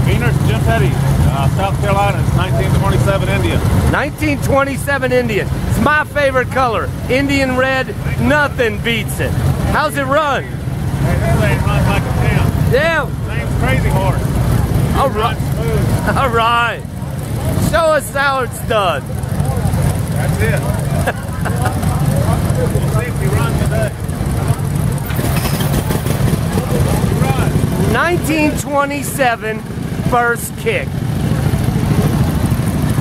Beaners, Jim Petty, South Carolina. It's 1927 Indian. 1927 Indian. It's my favorite color. Indian red, nothing beats it. How's it run? Hey, that lane runs like a champ. Yeah. Name's Crazy Horse. All right. All right. Show us how it's done. That's it. We'll see if he runs today. He runs. 1927 first kick.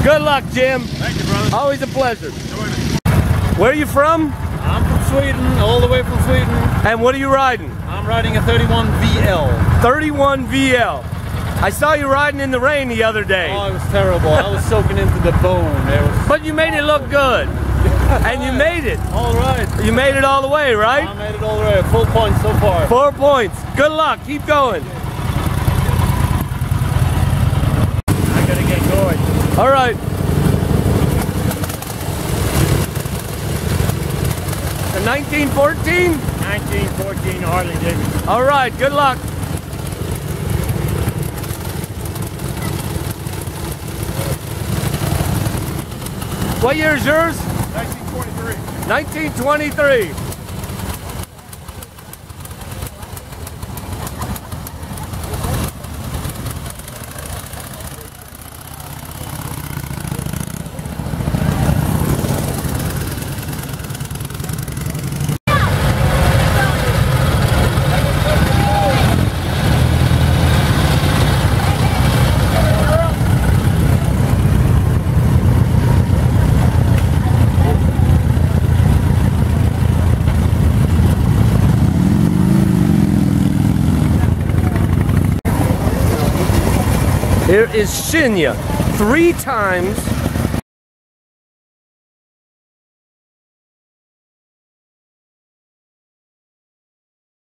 Good luck, Jim. Thank you, brother. Always a pleasure. Enjoy it. Where are you from? I'm from Sweden, all the way from Sweden. And what are you riding? I'm riding a 31 VL. 31 VL. I saw you riding in the rain the other day. Oh, it was terrible. I was soaking into the bone. But you made it look good. And you made it. All right. You made it all the way, right? I made it all the way. Full points so far. 4 points. Good luck. Keep going. I gotta get going. All right. The 1914? 1914 Harley Davidson. All right. Good luck. What year is yours? 1923. 1923. Here is Shinya, 3 times